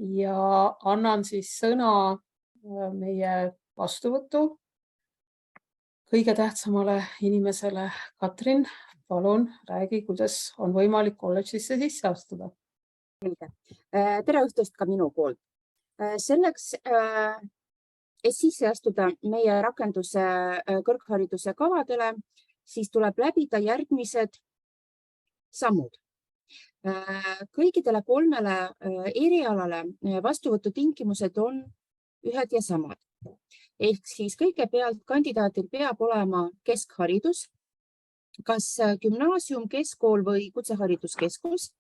ja annan siis sõna meie vastuvõtu kõige tähtsamale inimesele. Katrin, palun räägi, kuidas on võimalik kolledžisse sisse astuda. Tere õhtust ka minu poolt. Selleks, et sisse astuda meie rakenduse kõrghariduse kavadele, siis tuleb läbida järgmised sammud. Kõikidele 3 erialale vastuvõtutingimused on ühed ja samad. Ehk siis kõigepealt kandidaatil peab olema keskharidus, kas gümnaasium, keskkool või kutsehariduskeskus.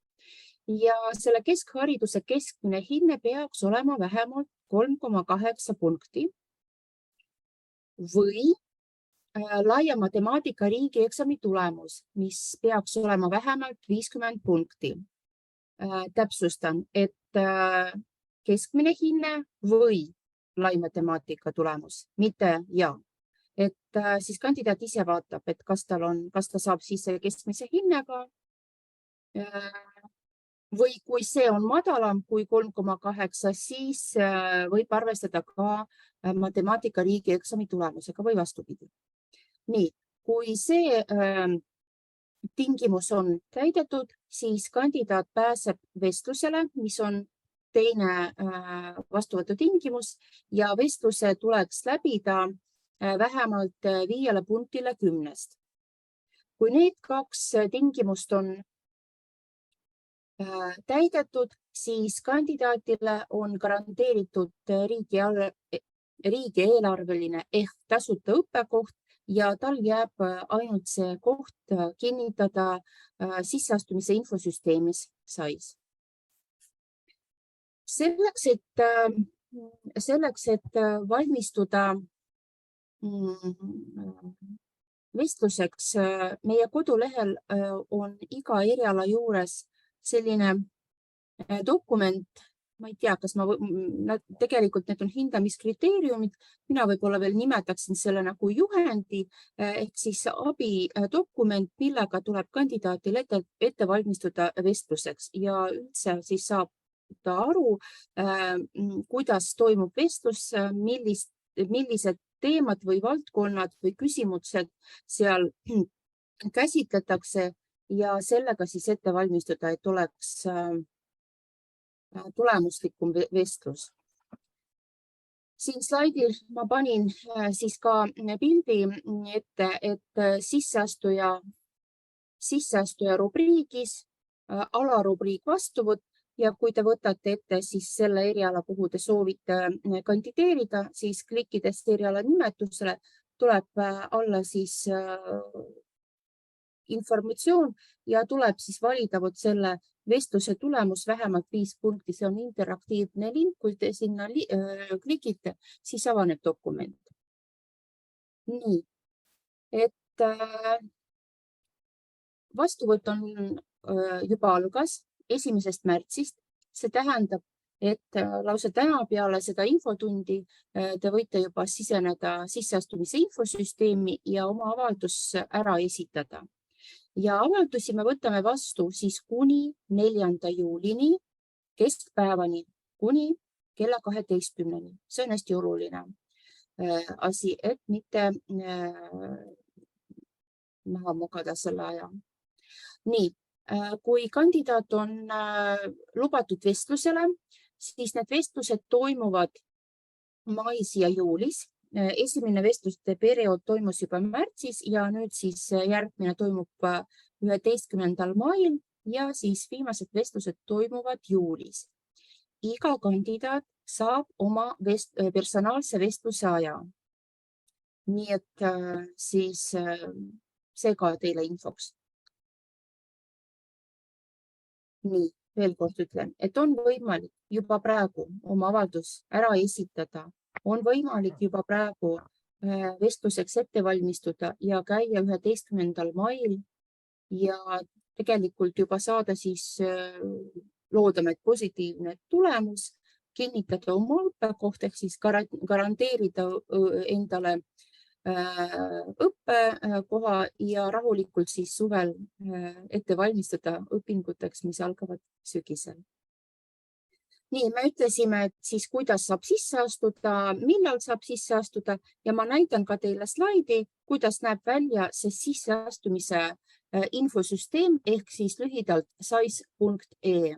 Ja selle keskhariduse keskmine hinne peaks olema vähemalt 3,8 punkti või laia matemaatika riigieksami tulemus, mis peaks olema vähemalt 50 punkti. Täpsustan, et keskmine hinne või lai matemaatika tulemus, mitte ja. Et siis kandidaat ise vaatab, et kas ta saab sisse keskmise hinnega või kui see on madalam kui 3,8, siis võib arvestada ka matemaatika riigieksami tulemusega või vastupidi. Nii, kui see tingimus on täidetud, siis kandidaat pääseb vestlusele, mis on teine vastuvõtu tingimus ja vestluse tuleks läbida vähemalt 5 punktile 10. Kui need 2 tingimust on täidetud, siis kandidaatile on garanteeritud riigieelarveline ehk tasuta õppekoht ja tal jääb ainult see koht kinnitada sisseastumise infosüsteemis SAIS. Selleks, et valmistuda vestluseks, meie kodulehel on iga eriala juures selline dokument, ma ei tea, kas tegelikult need on hindamiskriteeriumid, mina võib-olla veel nimetaksin selle nagu juhendi ehk siis abidokument, millega tuleb kandidaatil ette valmistuda vestluseks ja üldse siis saab ta aru, kuidas toimub vestlus, millised teemad või valdkonnad või küsimused seal käsitletakse ja sellega siis ette valmistuda, et oleks tulemuslikum vestlus. Siin slaidil ma panin siis ka pildi ette, et sisseastuja rubriigis alarubriik vastuvõtt ja kui te võtate ette siis selle eriala, kuhu te soovite kandideerida, siis klikkides eriala nimetusele tuleb alla siis informatsioon ja tuleb siis valida selle vestluse tulemus vähemalt 5 punkti. See on interaktiivne link, kui te sinna klikite, siis avaneb dokument. Nii, et vastuvõtt on juba algas 1. märtsist. See tähendab, et lausa täna peale seda infotundi te võite juba siseneda sisseastumise infosüsteemi ja oma avaldus ära esitada. Ja avaldusi me võtame vastu siis kuni 4. juulini keskpäevani kuni kella 12-ni. See on hästi oluline asi, et mitte maha magada selle aja. Nii, kui kandidaat on lubatud vestlusele, siis need vestlused toimuvad mais ja juulis. Esimene vestluste periood toimus juba märtsis ja nüüd siis järgmine toimub 11. mail ja siis viimased vestlused toimuvad juulis. Iga kandidaat saab oma personaalse vestluse aja. Nii et siis see ka teile infoks. Nii, veel kord ütlen, et on võimalik juba praegu oma avaldus ära esitada. On võimalik juba praegu vestluseks ette valmistuda ja käia 11. mail ja tegelikult juba saada siis loodame, et positiivne tulemus, kinnitada oma õppekoht ehk siis garanteerida endale õppekoha ja rahulikult siis suvel ette valmistada õpinguteks, mis algavad sügisel. Nii, me ütlesime, et siis kuidas saab sisse astuda, millal saab sisse astuda ja ma näitan ka teile slaidi, kuidas näeb välja see sisseastumise infosüsteem ehk siis lühidalt sais.ee.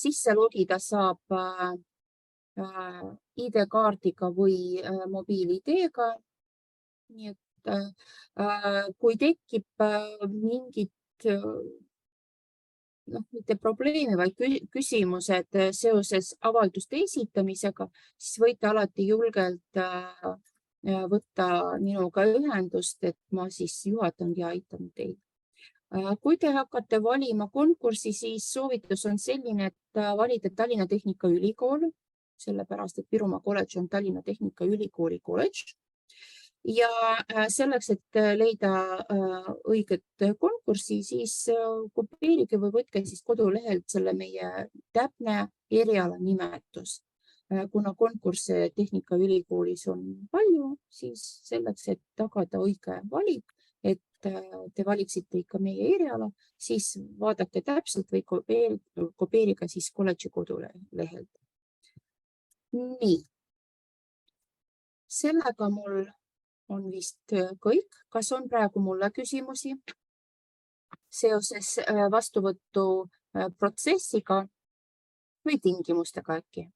Sisse logida saab ID-kaardiga või mobiil-ID-ga. Nii et kui tekib mingid mitte probleemi, vaid küsimused seoses avalduste esitamisega, siis võite alati julgelt võtta minuga ühendust, et ma siis juhatan ja aitan teid. Kui te hakkate valima konkursi, siis soovitus on selline, et valida Tallinna Tehnikaülikool, sellepärast et Virumaa kolledž on Tallinna Tehnikaülikooli kolledž. Ja selleks, et leida õiget konkurssi, siis kopeerige või võtke siis kodulehelt selle meie täpne eriala nimetus. Kuna konkursse Tehnikaülikoolis on palju, siis selleks, et tagada õige valik, et te valiksite ikka meie eriala, siis vaadake täpselt või kopeerige siis kolledži kodulehelt. Nii. Sellega mul on vist kõik. Kas on praegu mulle küsimusi seoses vastuvõtu protsessiga või tingimustega äkki?